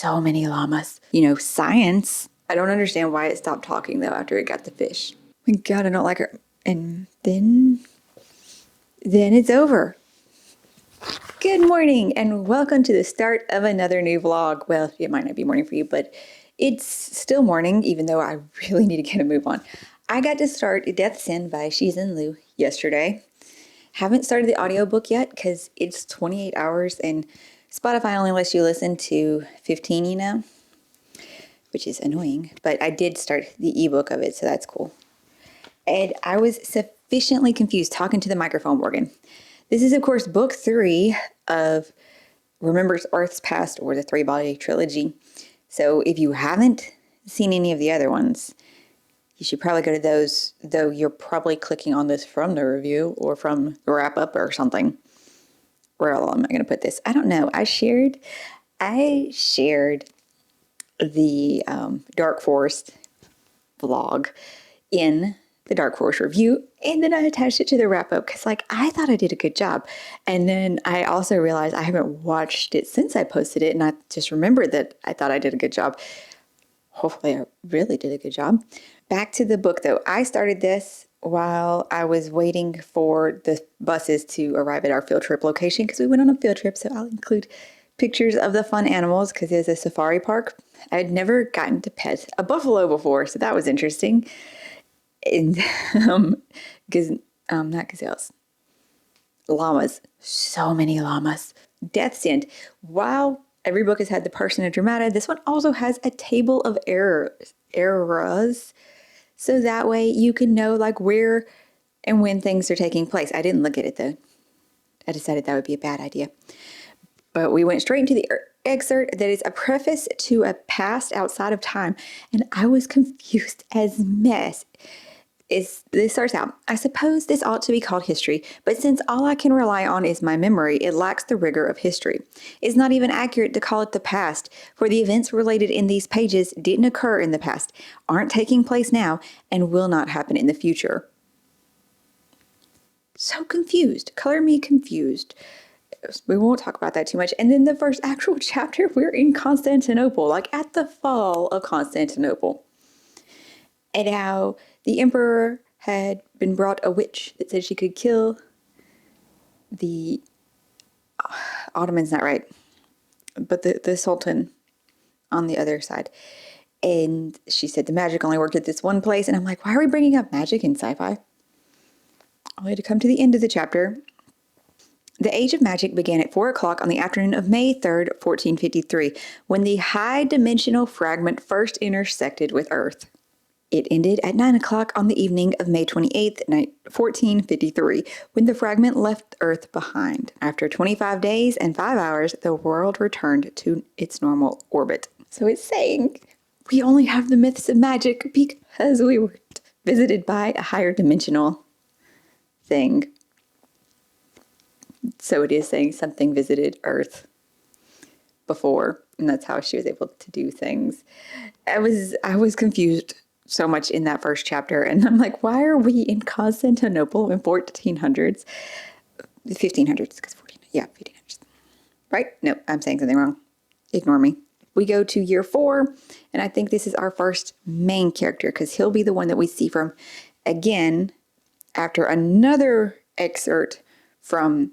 so many llamas. Science. I don't understand why it stopped talking though after it got the fish. My God, I don't like her. And then it's over. Good morning and welcome to the start of another new vlog. Well, it might not be morning for you, but it's still morning, even though I really need to get a move on. I got to start Death's End by Cixin Liu yesterday. Haven't started the audiobook yet because it's 28 hours and Spotify only lets you listen to 15, which is annoying. But I did start the ebook of it, so that's cool. And I was sufficiently confused talking to the microphone organ. This is, of course, book 3 of Remembers Earth's Past, or the 3-body trilogy. So if you haven't seen any of the other ones, you should probably go to those, though you're probably clicking on this from the review or from the wrap-up or something. Where am I going to put this? I don't know. I shared the Dark Forest vlog in the Dark Forest review, and then I attached it to the wrap-up because I thought I did a good job. And then I also realized I haven't watched it since I posted it, and I just remembered that I thought I did a good job. Hopefully I really did a good job. Back to the book though. I started this while I was waiting for the buses to arrive at our field trip location because we went on a field trip, so I'll include pictures of the fun animals because there's a safari park. I had never gotten to pet a buffalo before, so that was interesting. And not gazelles, llamas. So many llamas. Death's End. While every book has had the Persona Dramata, this one also has a table of eras, so that way you can know where and when things are taking place. I didn't look at it though. I decided that would be a bad idea. But we went straight into the excerpt that is a preface to a past outside of time, and I was confused as mess. This starts out, I suppose this ought to be called history, but since all I can rely on is my memory, it lacks the rigor of history. It's not even accurate to call it the past, for the events related in these pages didn't occur in the past, aren't taking place now, and will not happen in the future. So confused. Color me confused. We won't talk about that too much. And then the first actual chapter, we're in Constantinople, at the fall of Constantinople. And how the emperor had been brought a witch that said she could kill the Ottoman's not right, but the Sultan on the other side. And she said the magic only worked at this one place. And I'm like, why are we bringing up magic in sci-fi? Only to come to the end of the chapter. The age of magic began at 4 o'clock on the afternoon of May 3rd, 1453, when the high-dimensional fragment first intersected with Earth. It ended at 9 o'clock on the evening of May 28th, 1453, when the fragment left Earth behind. After 25 days and 5 hours, the world returned to its normal orbit. So it's saying we only have the myths of magic because we were visited by a higher dimensional thing. So it is saying something visited Earth before, and that's how she was able to do things. I was confused so much in that first chapter, and I'm like, why are we in Constantinople in 1400s? 1500s, because 1500s. Right? No, I'm saying something wrong. Ignore me. We go to year 4, and I think this is our first main character, because he'll be the one that we see from, again, after another excerpt from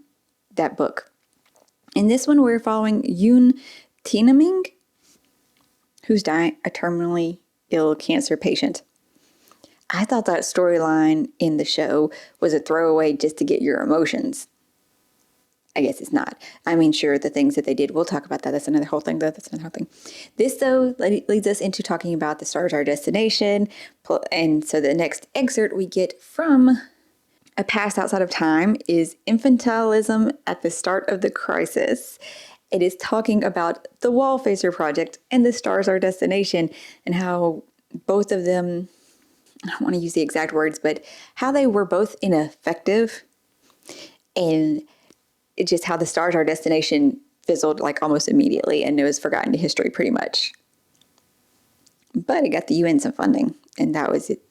that book. In this one, we're following Yoon Tianming, who's dying a terminally ill cancer patient. I thought that storyline in the show was a throwaway just to get your emotions. I guess it's not. I mean, sure, the things that they did, we'll talk about that. That's another whole thing, though. That's another whole thing. This, though, leads us into talking about the stars, our destination. And so the next excerpt we get from A Past Outside of Time is Infantilism at the Start of the Crisis. It is talking about the Wallfacer Project and the Stars, Our Destination, and how both of them, I don't want to use the exact words, but how they were both ineffective, and just how the Stars, Our Destination fizzled almost immediately and it was forgotten to history pretty much. But it got the UN some funding, and that was it.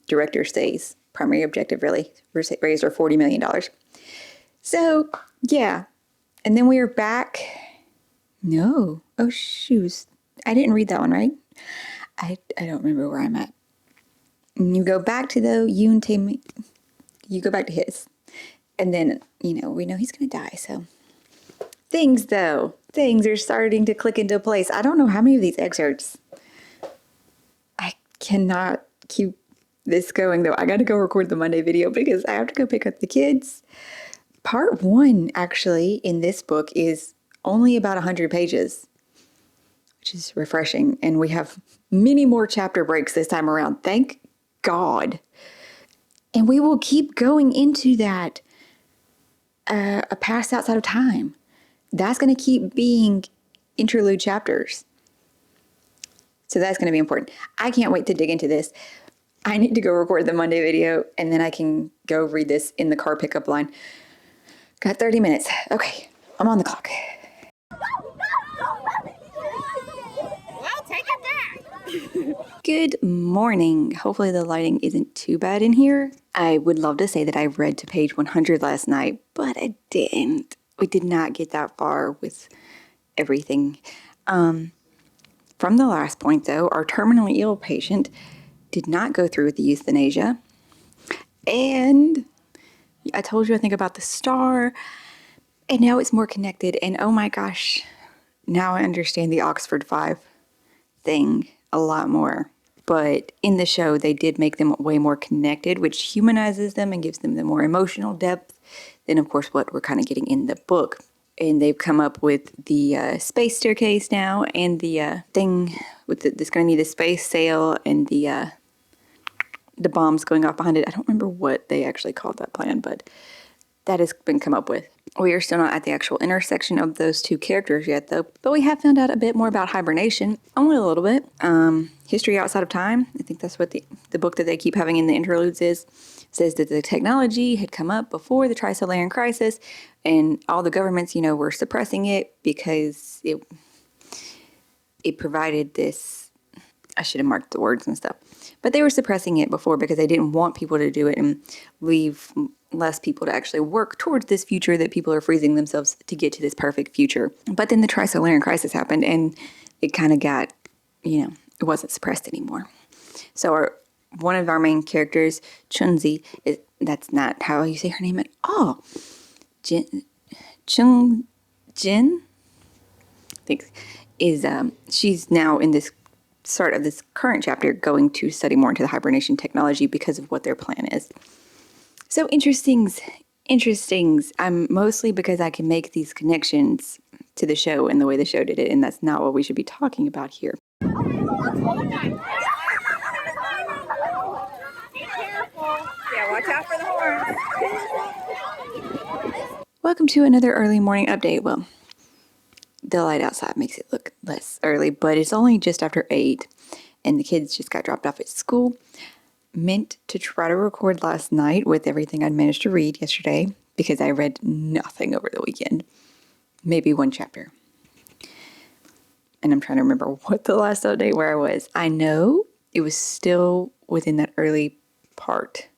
Director Say's primary objective, really, raised her $40 million. So, yeah. And then we are back No. Oh, shoes. I didn't read that one, right? I don't remember where I'm at. And you go back to Yoon Tae, you go back to his. And then, we know he's going to die, so. Things are starting to click into place. I don't know how many of these excerpts. I cannot keep this going, though. I got to go record the Monday video because I have to go pick up the kids. Part 1, actually, in this book is only about 100 pages, which is refreshing. And we have many more chapter breaks this time around. Thank God. And we will keep going into that, a past outside of time. That's going to keep being interlude chapters. So that's going to be important. I can't wait to dig into this. I need to go record the Monday video, and then I can go read this in the car pickup line. Got 30 minutes. Okay, I'm on the clock. Well, take it back. Good morning. Hopefully the lighting isn't too bad in here. I would love to say that I read to page 100 last night, but I didn't. We did not get that far with everything. From the last point, though, our terminally ill patient did not go through with the euthanasia. And I told you, I think, about the star. And now it's more connected. And oh my gosh, now I understand the Oxford 5 thing a lot more. But in the show, they did make them way more connected, which humanizes them and gives them the more emotional depth than, of course, what we're kind of getting in the book. And they've come up with the space staircase now, and the thing with that's going to need the space sail, and the bombs going off behind it. I don't remember what they actually called that plan, but that has been come up with. We are still not at the actual intersection of those two characters yet, though. But we have found out a bit more about hibernation, only a little bit. History Outside of Time, I think that's what the book that they keep having in the interludes is, says that the technology had come up before the Trisolarian crisis, and all the governments, were suppressing it because it provided this. I should have marked the words and stuff. But they were suppressing it before because they didn't want people to do it and leave less people to actually work towards this future that people are freezing themselves to get to this perfect future. But then the Trisolarian crisis happened, and it kind of got, it wasn't suppressed anymore. So one of our main characters, Chunzi, that's not how you say her name at all. Chung Jin, I think, is she's now in this start of this current chapter going to study more into the hibernation technology because of what their plan is. So interestings. I'm mostly because I can make these connections to the show and the way the show did it, and that's not what we should be talking about here. Be careful. Yeah, watch out for the horns. Welcome to another early morning update. Well, the light outside makes it look less early, but it's only just after 8, and the kids just got dropped off at school. Meant to try to record last night with everything I'd managed to read yesterday because I read nothing over the weekend. Maybe one chapter. And I'm trying to remember what the last update where I was. I know it was still within that early part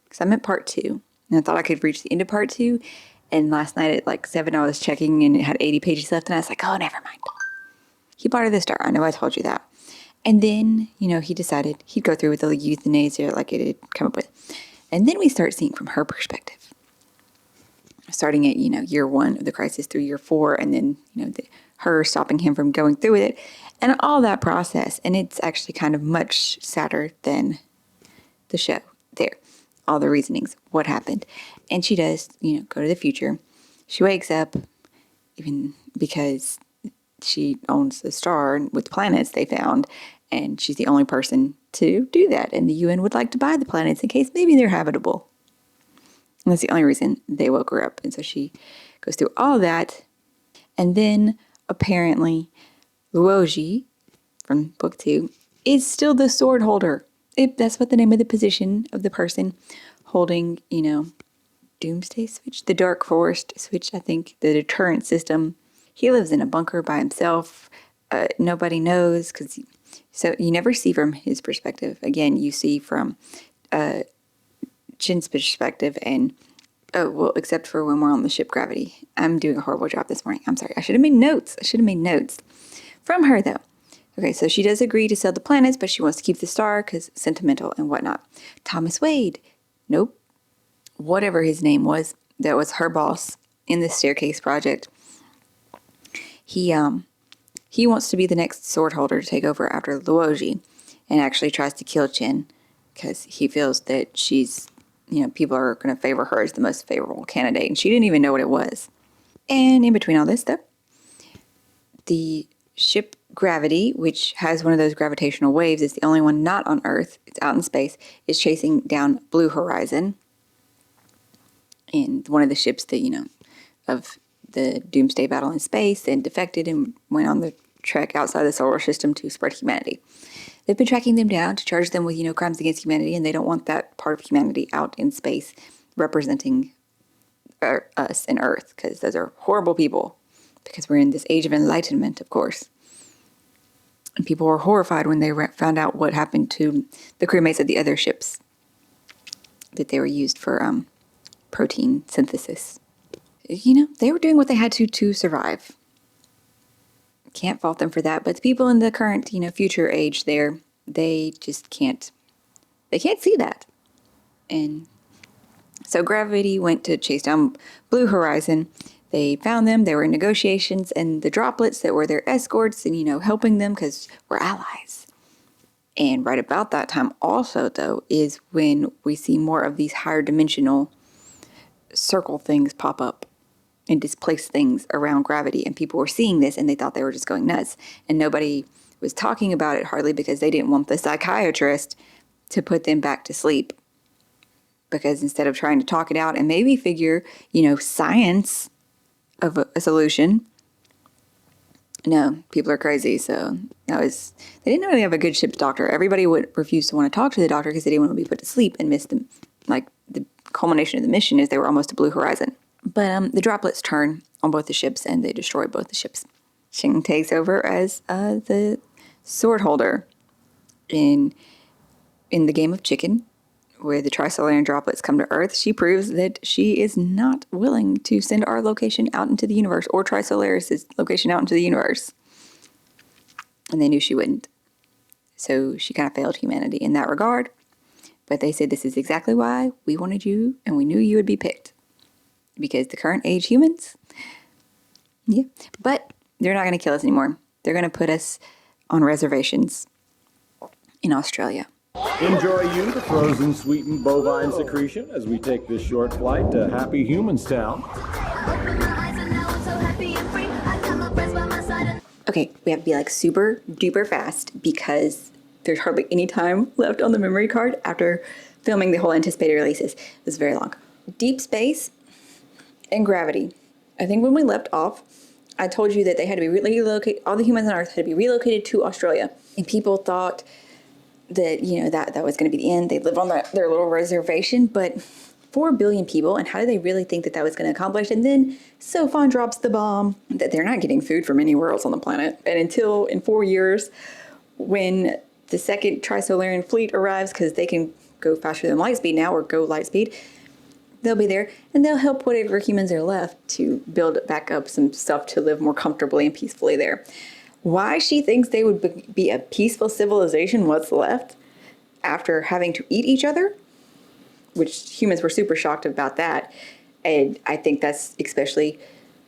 because I'm at part 2, and I thought I could reach the end of part 2. And last night at like 7, I was checking and it had 80 pages left, and I was like, oh, never mind. He bought her the star. I know I told you that. And then, he decided he'd go through with the euthanasia like it had come up with. And then we start seeing from her perspective. Starting at, year 1 of the crisis through year 4, and then, her stopping him from going through with it, and all that process. And it's actually kind of much sadder than the show there. All the reasonings, what happened. And she does, go to the future. She wakes up, even because she owns a star with planets they found, and she's the only person to do that. And the UN would like to buy the planets in case maybe they're habitable. And that's the only reason they woke her up. And so she goes through all that. And then apparently Luoji from book 2 is still the sword holder. That's what the name of the position of the person holding, Doomsday Switch, the Dark Forest Switch, I think, the deterrent system. He lives in a bunker by himself. Nobody knows so you never see from his perspective. Again, you see from Jin's perspective, and Oh, well, except for when we're on the ship Gravity. I'm doing a horrible job this morning. I'm sorry. I should have made notes. From her, though. Okay, so she does agree to sell the planets, but she wants to keep the star because sentimental and whatnot. Thomas Wade. Nope. Whatever his name was, that was her boss in the Staircase Project. He wants to be the next sword holder to take over after Luoji, and actually tries to kill Chen because he feels that she's, people are going to favor her as the most favorable candidate, and she didn't even know what it was. And in between all this, though, the ship Gravity, which has one of those gravitational waves, is the only one not on Earth, it's out in space, is chasing down Blue Horizon. And one of the ships that, of the Doomsday Battle in space and defected and went on the trek outside the solar system to spread humanity. They've been tracking them down to charge them with, crimes against humanity, and they don't want that part of humanity out in space representing us and Earth, because those are horrible people, because we're in this age of enlightenment, of course. And people were horrified when they found out what happened to the crewmates of the other ships, that they were used for protein synthesis. They were doing what they had to survive. Can't fault them for that, but the people in the current, future age there, they just can't see that. And so Gravity went to chase down Blue Horizon. They found them, they were in negotiations, and the droplets that were their escorts and, helping them because we're allies. And right about that time also, though, is when we see more of these higher dimensional circle things pop up and displace things around Gravity, and people were seeing this and they thought they were just going nuts, and nobody was talking about it hardly because they didn't want the psychiatrist to put them back to sleep, because instead of trying to talk it out and maybe figure science of a solution, no, people are crazy. So they didn't really have a good ship's doctor. Everybody would refuse to want to talk to the doctor because they didn't want to be put to sleep and miss them. Like, the culmination of the mission is they were almost to Blue Horizon. But the droplets turn on both the ships and they destroy both the ships. Shing takes over as the sword holder in the game of chicken, where the Trisolarian droplets come to Earth. She proves that she is not willing to send our location out into the universe, or Trisolaris' location out into the universe. And they knew she wouldn't. So she kind of failed humanity in that regard. But they said, this is exactly why we wanted you, and we knew you would be picked. Because the current age humans, yeah. But they're not going to kill us anymore. They're going to put us on reservations in Australia. Enjoy you the frozen sweetened bovine secretion as we take this short flight to Happy Humans Town. Okay, we have to be like super duper fast because there's hardly any time left on the memory card after filming the whole anticipated releases. It was very long. Deep Space and Gravity. I think when we left off, I told you that they had to be relocated, all the humans on Earth had to be relocated to Australia. And people thought that, that was going to be the end. They live on their little reservation, but 4 billion people, and how do they really think that was going to accomplish? And then Sophon drops the bomb that they're not getting food from anywhere else on the planet. And until in 4 years, when the second Trisolarian fleet arrives, because they can go faster than light speed now, or go light speed, they'll be there, and they'll help whatever humans are left to build back up some stuff to live more comfortably and peacefully there. Why she thinks they would be a peaceful civilization, what's left, after having to eat each other, which humans were super shocked about that. And I think that's especially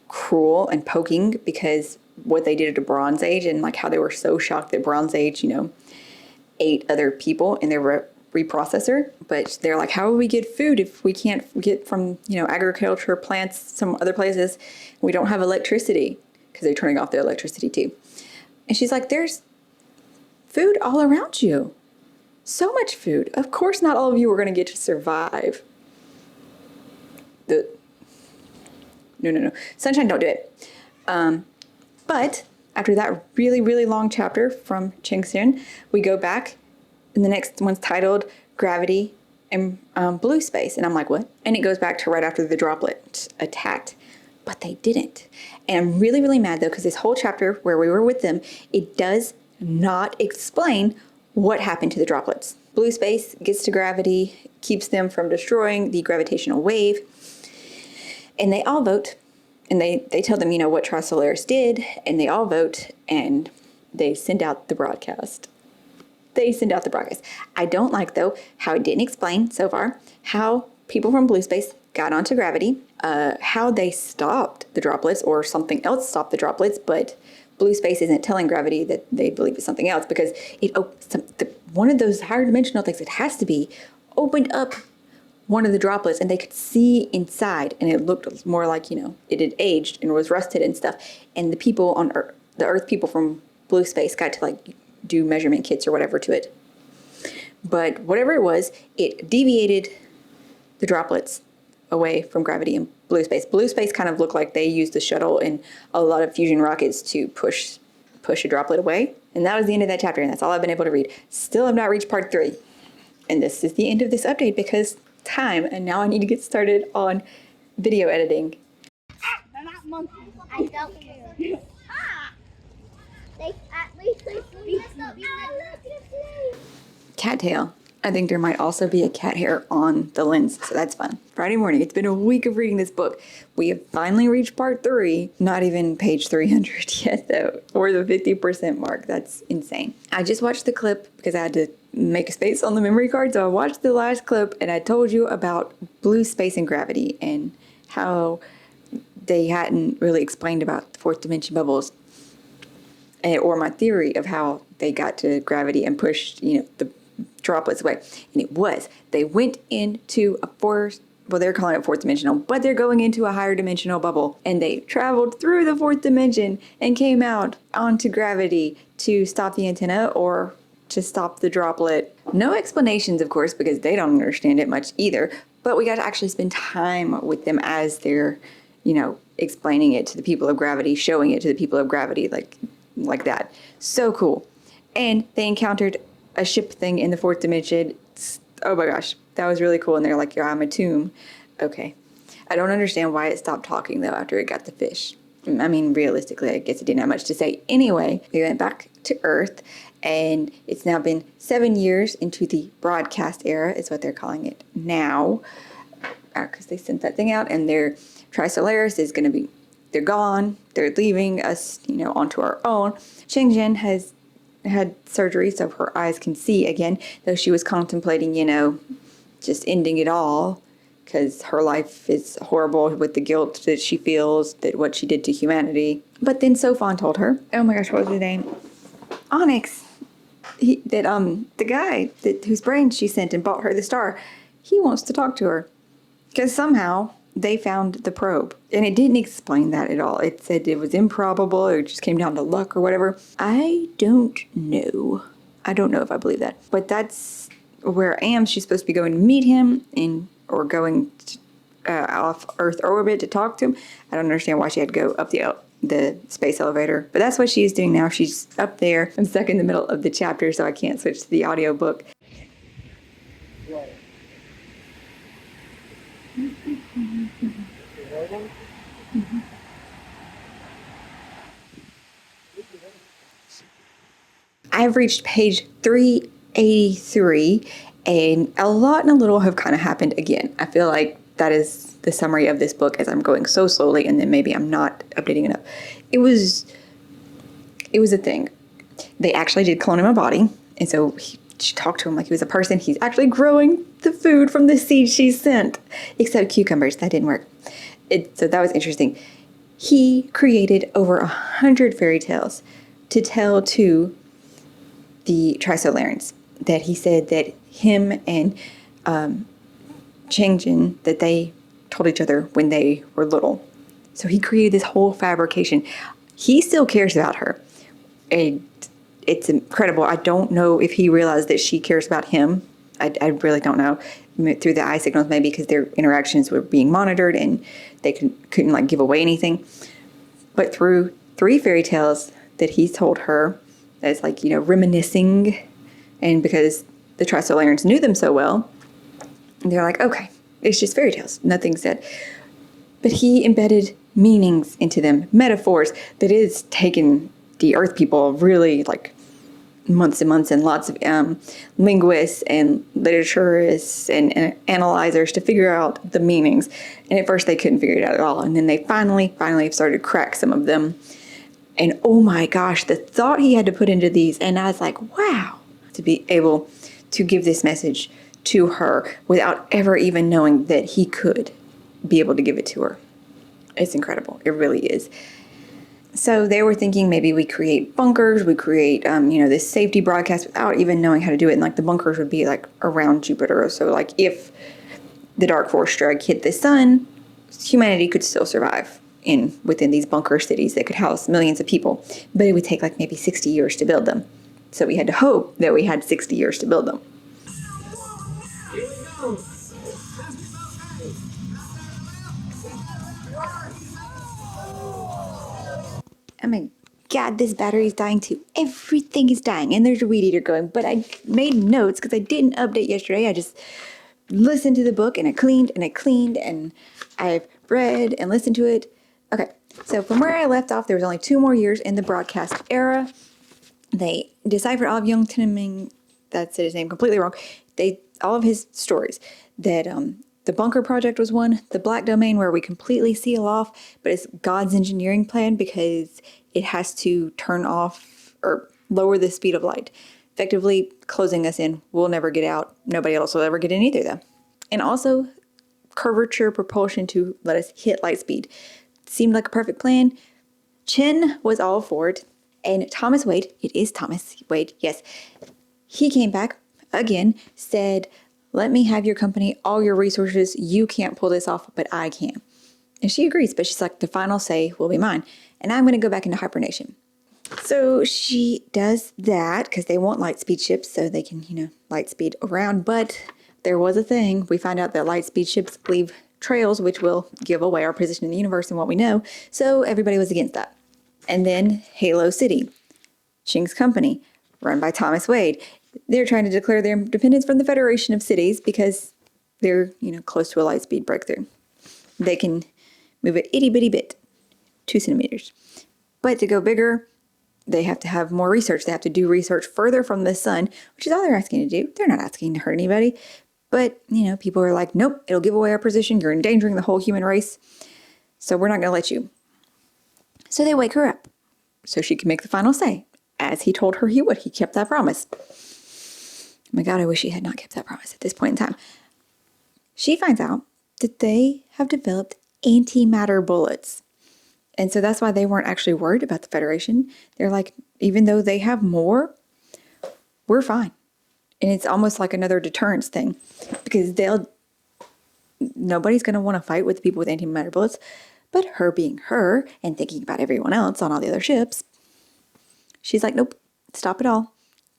cruel and poking, because what they did at the Bronze Age, and like how they were so shocked that Bronze Age, ate other people in their reprocessor. But they're like, how will we get food if we can't get from, agriculture plants, some other places? We don't have electricity, because they're turning off their electricity too. And she's like, there's food all around you. So much food. Of course not all of you are going to get to survive. No. Sunshine, don't do it. But after that really, really long chapter from Cheng Hsin, we go back, and the next one's titled Gravity and Blue Space. And I'm like, what? And it goes back to right after the droplets attacked. But they didn't. And I'm really, really mad, though, because this whole chapter where we were with them, it does not explain what happened to the droplets. Blue Space gets to Gravity, keeps them from destroying the gravitational wave. And they all vote, and they tell them, what Trisolaris did, and they all vote, and they send out the broadcast. I don't like, though, how it didn't explain so far how people from Blue Space got onto Gravity, how they stopped the droplets, or something else stopped the droplets, but Blue Space isn't telling Gravity that they believe it's something else, because one of those higher dimensional things, it has to be, opened up one of the droplets, and they could see inside, and it looked more like, it had aged and was rusted and stuff. And the people on Earth, the Earth people from Blue Space, got to do measurement kits or whatever to it. But whatever it was, it deviated the droplets away from Gravity in Blue Space. Blue Space kind of looked like they used the shuttle and a lot of fusion rockets to push a droplet away. And that was the end of that chapter, and that's all I've been able to read. Still have not reached part 3. And this is the end of this update because time, and now I need to get started on video editing. They're not monkeys. I don't care. They at least they speak. Cattail. I think there might also be a cat hair on the lens, so that's fun. Friday morning. It's been a week of reading this book. We have finally reached part 3. Not even page 300 yet, though, or the 50% mark. That's insane. I just watched the clip because I had to make a space on the memory card, so I watched the last clip, and I told you about Blue Space and Gravity and how they hadn't really explained about the fourth dimension bubbles, or my theory of how they got to Gravity and pushed, the droplets away. And it was, they went into they're calling it fourth dimensional, but they're going into a higher dimensional bubble, and they traveled through the fourth dimension and came out onto Gravity to stop the antenna or to stop the droplet. No explanations, of course, because they don't understand it much either, but we got to actually spend time with them as they're, explaining it to the people of Gravity, showing it to the people of Gravity, like that. So cool. And they encountered a ship thing in the fourth dimension. Oh my gosh, that was really cool. And they're like, I'm a tomb. Okay. I don't understand why it stopped talking, though, after it got the fish. I mean, realistically, I guess it didn't have much to say. Anyway, we went back to Earth, and it's now been 7 years into the broadcast era, is what they're calling it now, because they sent that thing out, and their Trisolaris is going to be, they're gone. They're leaving us, onto our own. Shenzhen has had surgery so her eyes can see again, though she was contemplating, just ending it all because her life is horrible with the guilt that she feels that what she did to humanity. But then Sophon told her, oh my gosh, what was his name? Onyx. The guy whose brain she sent and bought her the star, he wants to talk to her because somehow they found the probe. And it didn't explain that at all. It said it was improbable or it just came down to luck or whatever. I don't know. I don't know if I believe that. But that's where I am. She's supposed to be going to meet him or going off Earth orbit to talk to him. I don't understand why she had to go up the space elevator. But that's what she's doing now. She's up there. I'm stuck in the middle of the chapter, so I can't switch to the audiobook. I've reached page 383, and a lot and a little have kind of happened again. I feel like that is the summary of this book as I'm going so slowly, and then maybe I'm not updating enough. It was a thing. They actually did clone him a body, and so she talked to him like he was a person. He's actually growing the food from the seeds she sent, except cucumbers. That didn't work. So that was interesting. He created over 100 fairy tales to tell to the Trisolarans, that he said that him and Changjin, that they told each other when they were little. So he created this whole fabrication. He still cares about her. And it's incredible. I don't know if he realized that she cares about him. I really don't know. Through the eye signals, maybe because their interactions were being monitored and they couldn't give away anything. But through 3 fairy tales that he told her, that's reminiscing, and because the Trisolarans knew them so well, they're like, okay, it's just fairy tales, nothing said. But he embedded meanings into them, metaphors that is taking the Earth people really months and months, and lots of linguists and literaturists and analyzers to figure out the meanings. And at first they couldn't figure it out at all. And then they finally started to crack some of them. And oh my gosh, the thought he had to put into these. And I was like, wow, to be able to give this message to her without ever even knowing that he could be able to give it to her. It's incredible. It really is. So they were thinking maybe we create bunkers, we create, this safety broadcast without even knowing how to do it. And like the bunkers would be like around Jupiter. So like if the dark force strike hit the sun, humanity could still survive within these bunker cities that could house millions of people. But it would take like maybe 60 years to build them. So we had to hope that we had 60 years to build them. Here we go. Oh my God, this battery's dying too. Everything is dying. And there's a weed eater going. But I made notes because I didn't update yesterday. I just listened to the book and I cleaned and I've read and listened to it. Okay, so from where I left off, there was only 2 more years in the broadcast era. They deciphered all of Young Tinning, that's his name, completely wrong. All of his stories. That the bunker project was one, the black domain where we completely seal off, but it's God's engineering plan because it has to turn off or lower the speed of light, effectively closing us in. We'll never get out. Nobody else will ever get in either, though. And also curvature propulsion to let us hit light speed. Seemed like a perfect plan. Chen was all for it. And Thomas Wade, it is Thomas Wade, yes. He came back again, said, let me have your company, all your resources. You can't pull this off, but I can. And she agrees, but she's like, the final say will be mine. And I'm going to go back into hibernation. So she does that because they want light speed ships so they can, light speed around. But there was a thing. We find out that light speed ships leave trails, which will give away our position in the universe and what we know. So everybody was against that. And then Halo City, Ching's company, run by Thomas Wade. They're trying to declare their independence from the Federation of Cities because they're, close to a light speed breakthrough. They can move it itty bitty bit, 2 centimeters. But to go bigger, they have to have more research. They have to do research further from the sun, which is all they're asking to do. They're not asking to hurt anybody. But, people are like, nope, it'll give away our position. You're endangering the whole human race. So we're not going to let you. So they wake her up so she can make the final say, as he told her he would. He kept that promise. Oh my God, I wish he had not kept that promise at this point in time. She finds out that they have developed antimatter bullets. And so that's why they weren't actually worried about the Federation. They're like, even though they have more, we're fine. And it's almost like another deterrence thing because nobody's going to want to fight with the people with antimatter bullets. But her being her and thinking about everyone else on all the other ships, she's like, nope, stop it all.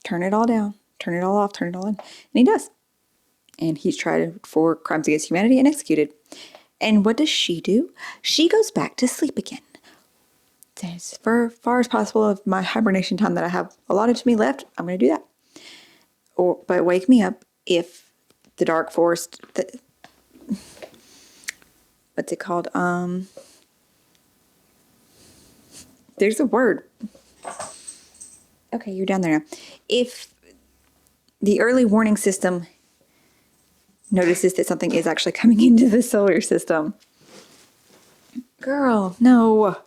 Turn it all down. Turn it all off. Turn it all in. And he does. And he's tried for crimes against humanity and executed. And what does she do? She goes back to sleep again. As far as possible of my hibernation time that I have allotted to me left, I'm going to do that. But wake me up if the dark forest... what's it called? There's a word. Okay, you're down there now. If the early warning system notices that something is actually coming into the solar system. Girl, no.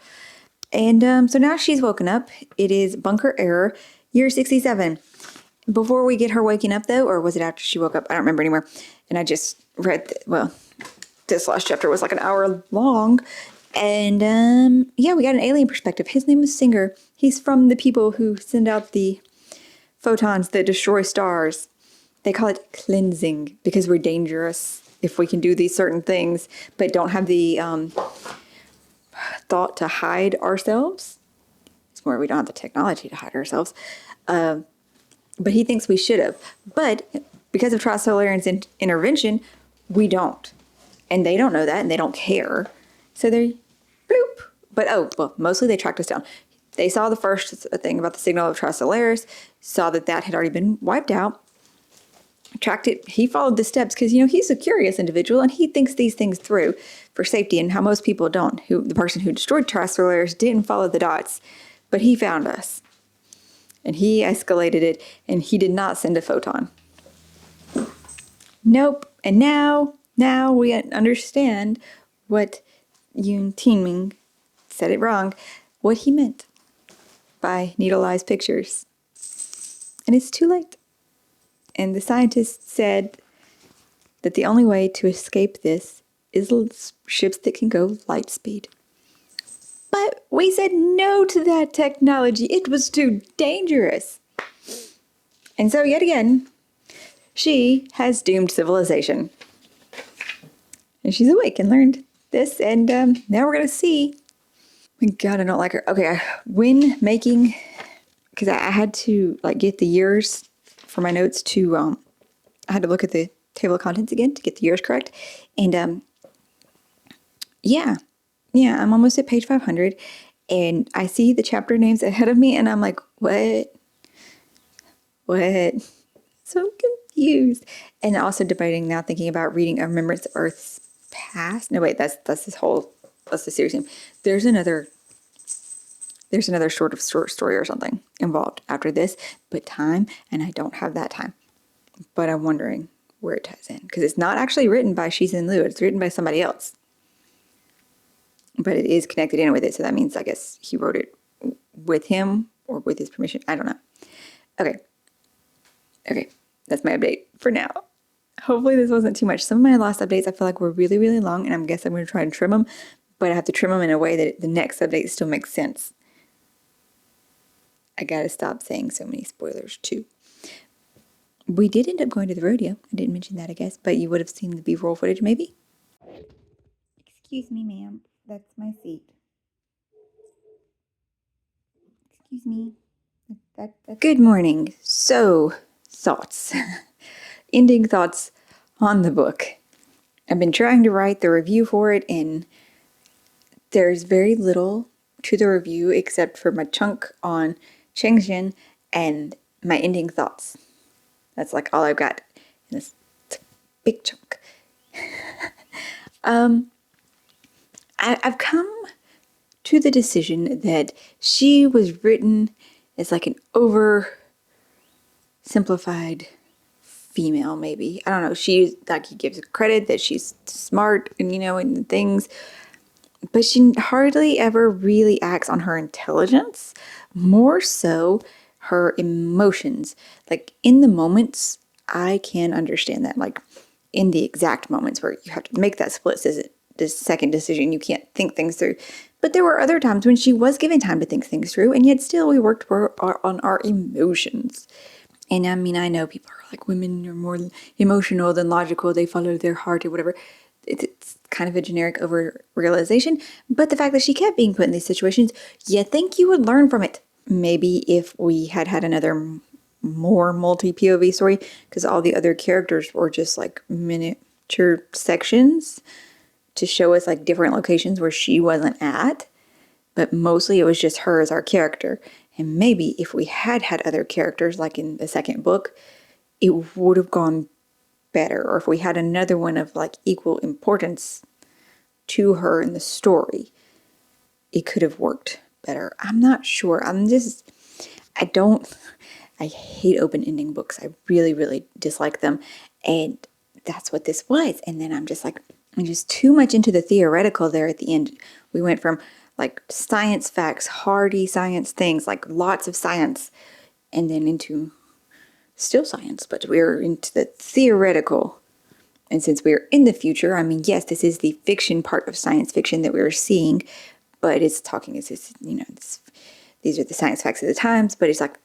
And so now she's woken up. It is bunker error, year 67. Before we get her waking up, though, or was it after she woke up? I don't remember anymore. And I just read, this last chapter was like an hour long. And we got an alien perspective. His name is Singer. He's from the people who send out the photons that destroy stars. They call it cleansing because we're dangerous if we can do these certain things, but don't have the thought to hide ourselves. It's more we don't have the technology to hide ourselves. But he thinks we should have. But because of Trisolarian's intervention, we don't. And they don't know that, and they don't care. So they bloop. But mostly they tracked us down. They saw the first thing about the signal of Trisolaris, saw that had already been wiped out, tracked it. He followed the steps because, he's a curious individual and he thinks these things through for safety and how most people don't. The person who destroyed Trisolaris didn't follow the dots, but he found us. and he escalated it, and he did not send a photon. Nope. And now we understand what Yoon Tae-min said it wrong, what he meant by needle-eyes pictures. And it's too late. And the scientists said that the only way to escape this is ships that can go light speed. But we said no to that technology. It was too dangerous. And so yet again, she has doomed civilization. And she's awake and learned this, and now we're going to see. God, I don't like her. Okay, when making, because I had to like get the years for my notes to, I had to look at the table of contents again to get the years correct. And yeah, I'm almost at page 500, and I see the chapter names ahead of me, and I'm like, what? So confused. And also debating now, thinking about reading A Remembrance of Earth's Past. No, wait, that's the series name. There's another short story or something involved after this, but time, and I don't have that time. But I'm wondering where it ties in, because it's not actually written by Shizen Liu. It's written by somebody else. But it is connected in with it, so that means I guess he wrote it with him or with his permission. I don't know. Okay, that's my update for now. Hopefully this wasn't too much. Some of my last updates I feel like were really, really long, and I guess I'm going to try and trim them, but I have to trim them in a way that the next update still makes sense. I got to stop saying so many spoilers too. We did end up going to the rodeo. I didn't mention that, I guess, but you would have seen the B-roll footage maybe. Excuse me, ma'am. That's my seat. Excuse me. Good morning. So, thoughts. Ending thoughts on the book. I've been trying to write the review for it, and there's very little to the review except for my chunk on Chengxian and my ending thoughts. That's like all I've got in this big chunk. I've come to the decision that she was written as like an oversimplified female, maybe. I don't know. She, like, he gives credit that she's smart and, and things, but she hardly ever really acts on her intelligence, more so her emotions. Like, in the moments, I can understand that. Like, in the exact moments where you have to make that second decision, you can't think things through. But there were other times when she was given time to think things through, and yet still we worked on our emotions. And I mean, I know people are like, women are more emotional than logical, they follow their heart or whatever. It's kind of a generic over-realization, but the fact that she kept being put in these situations, you think you would learn from it. Maybe if we had another more multi-POV story, because all the other characters were just like miniature sections to show us like different locations where she wasn't at, but mostly it was just her as our character. And maybe if we had other characters, like in the second book, it would have gone better. Or if we had another one of like equal importance to her in the story, it could have worked better. I'm not sure. I hate open-ending books. I really, really dislike them. And that's what this was. And then I'm just too much into the theoretical there at the end. We went from like science facts, hardy science things, like lots of science, and then into still science, but we're into the theoretical. And since we're in the future, I mean, yes, this is the fiction part of science fiction that we were seeing, but these are the science facts of the times, but it's like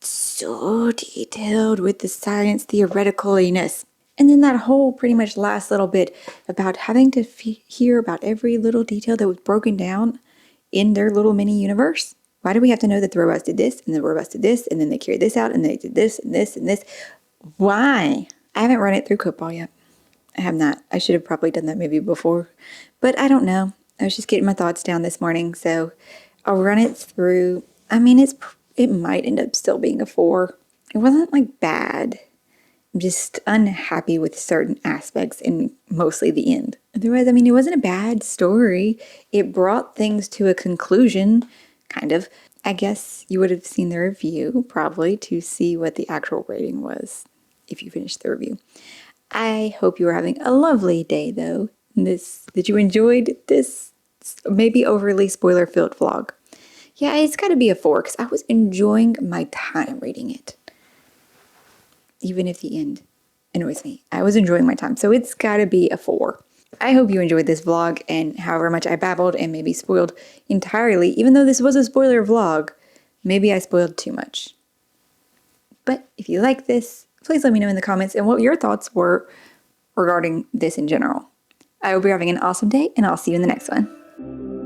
so detailed with the science theoreticaliness. And then that whole pretty much last little bit about having to hear about every little detail that was broken down in their little mini universe. Why do we have to know that the robots did this, and the robots did this, and then they carried this out, and they did this, and this, and this? Why? I haven't run it through CodeBall yet. I have not. I should have probably done that maybe before, but I don't know. I was just getting my thoughts down this morning, so I'll run it through. I mean, it might end up still being a 4. It wasn't like bad. I'm just unhappy with certain aspects and mostly the end. Otherwise, I mean, it wasn't a bad story. It brought things to a conclusion, kind of. I guess you would have seen the review probably to see what the actual rating was if you finished the review. I hope you are having a lovely day though. That you enjoyed this maybe overly spoiler-filled vlog. Yeah, it's got to be a 4 because I was enjoying my time reading it. Even if the end annoys me. I was enjoying my time, so it's got to be a 4. I hope you enjoyed this vlog and however much I babbled and maybe spoiled entirely, even though this was a spoiler vlog, maybe I spoiled too much. But if you like this, please let me know in the comments and what your thoughts were regarding this in general. I hope you're having an awesome day and I'll see you in the next one.